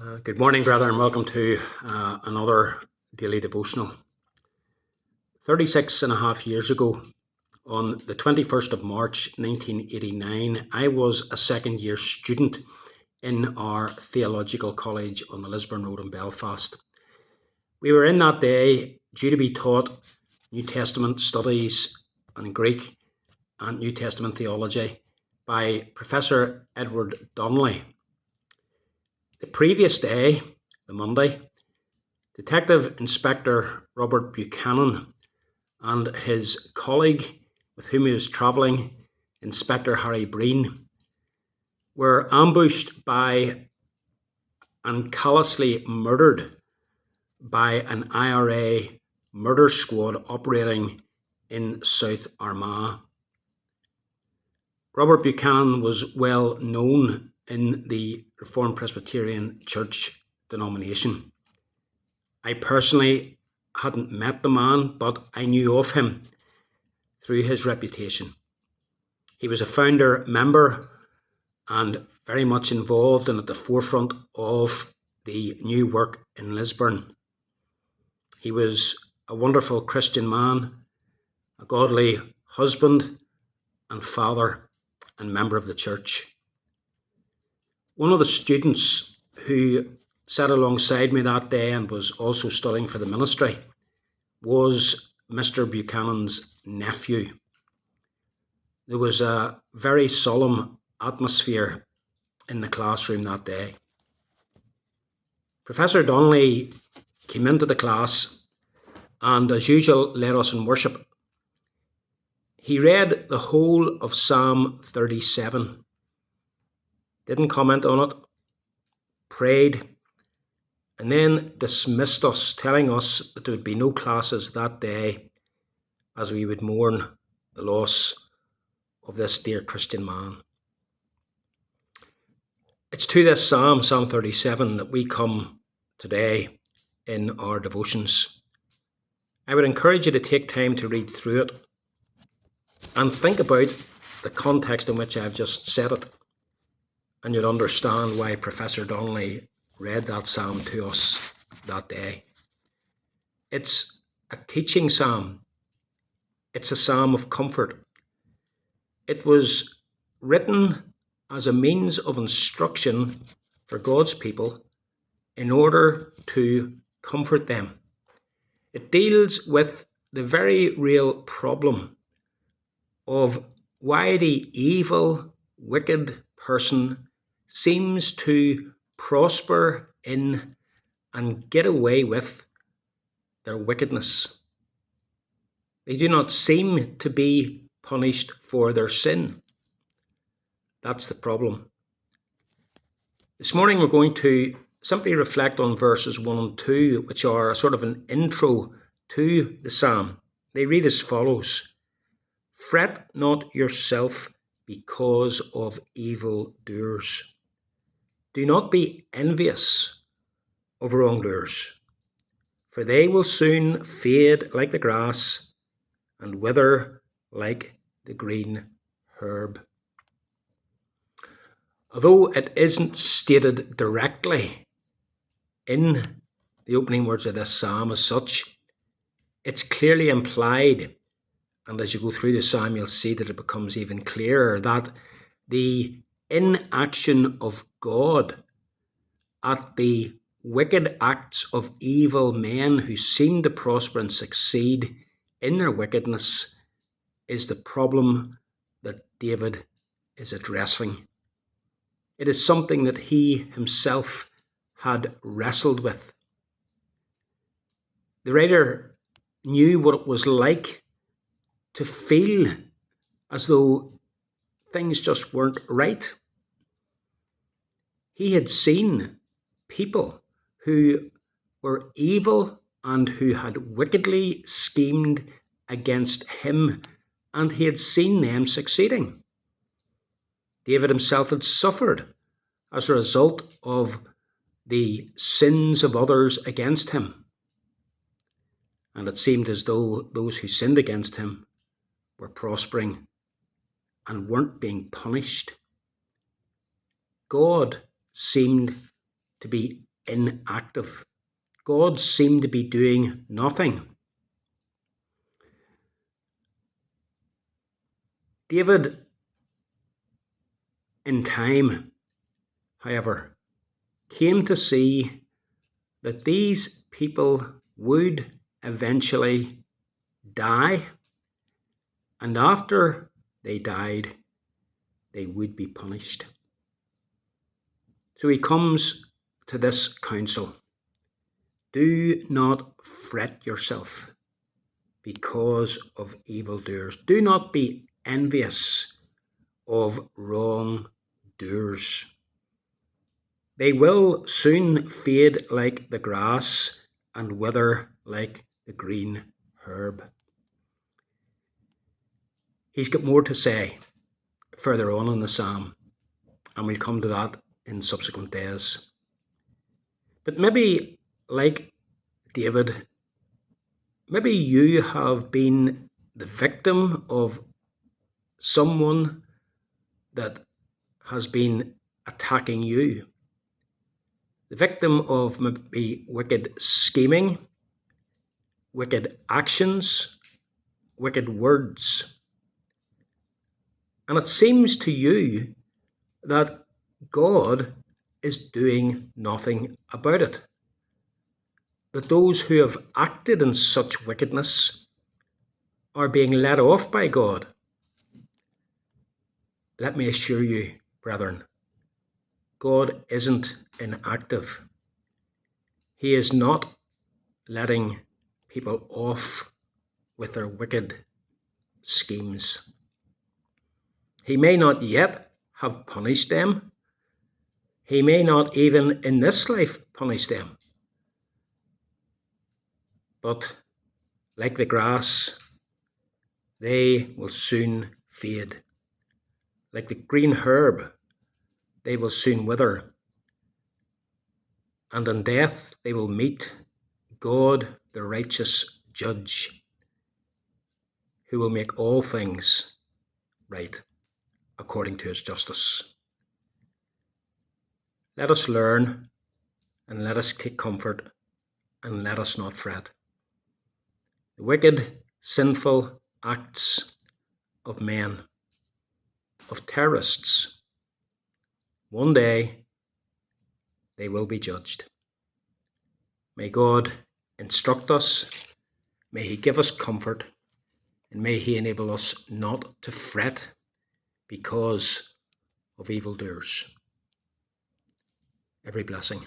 Good morning, brother, and welcome to another daily devotional. 36 and a half years ago, on the 21st of March 1989, I was a second year student in our theological college on the Lisburn Road in Belfast. We were in that day due to be taught New Testament studies and Greek and New Testament theology by Professor Edward Donnelly. The previous day, the Monday, Detective Inspector Robert Buchanan and his colleague with whom he was travelling, Inspector Harry Breen, were ambushed by and callously murdered by an IRA murder squad operating in South Armagh. Robert Buchanan was well known in the Reformed Presbyterian Church denomination. I personally hadn't met the man, but I knew of him through his reputation. He was a founder member and very much involved and at the forefront of the new work in Lisburn. He was a wonderful Christian man, a godly husband and father and member of the church. One of the students who sat alongside me that day and was also studying for the ministry was Mr. Buchanan's nephew. There was a very solemn atmosphere in the classroom that day. Professor Donnelly came into the class and, as usual, led us in worship. He read the whole of Psalm 37, didn't comment on it, prayed, and then dismissed us, telling us that there would be no classes that day as we would mourn the loss of this dear Christian man. It's to this Psalm 37, that we come today in our devotions. I would encourage you to take time to read through it and think about the context in which I've just said it, and you'll understand why Professor Donnelly read that psalm to us that day. It's a teaching psalm. It's a psalm of comfort. It was written as a means of instruction for God's people in order to comfort them. It deals with the very real problem of why the evil, wicked person seems to prosper in and get away with their wickedness. They do not seem to be punished for their sin. That's the problem. This morning we're going to simply reflect on verses 1 and 2, which are a sort of an intro to the psalm. They read as follows: "Fret not yourself because of evildoers. Do not be envious of wrongdoers, for they will soon fade like the grass and wither like the green herb." Although it isn't stated directly in the opening words of this psalm as such, it's clearly implied, and as you go through the psalm you'll see that it becomes even clearer, that the inaction of God at the wicked acts of evil men who seem to prosper and succeed in their wickedness is the problem that David is addressing. It is something that he himself had wrestled with. The writer knew what it was like to feel as though things just weren't right. He had seen people who were evil and who had wickedly schemed against him, and he had seen them succeeding. David himself had suffered as a result of the sins of others against him, and it seemed as though those who sinned against him were prospering and weren't being punished. God seemed to be inactive. God seemed to be doing nothing. David, in time, however, came to see that these people would eventually die, and after they died, they would be punished. So he comes to this counsel: do not fret yourself because of evildoers. Do not be envious of wrongdoers. They will soon fade like the grass and wither like the green herb. He's got more to say further on in the psalm, and we'll come to that in subsequent days. But maybe, like David, maybe you have been the victim of someone that has been attacking you. The victim of maybe wicked scheming, wicked actions, wicked words. And it seems to you that God is doing nothing about it. That those who have acted in such wickedness are being let off by God. Let me assure you, brethren, God isn't inactive. He is not letting people off with their wicked schemes. He may not yet have punished them. He may not even in this life punish them. But like the grass, they will soon fade. Like the green herb, they will soon wither. And in death they will meet God, the righteous judge, who will make all things right according to his justice. Let us learn, and let us take comfort, and let us not fret. The wicked, sinful acts of men, of terrorists, one day they will be judged. May God instruct us, may he give us comfort, and may he enable us not to fret because of evildoers. Every blessing.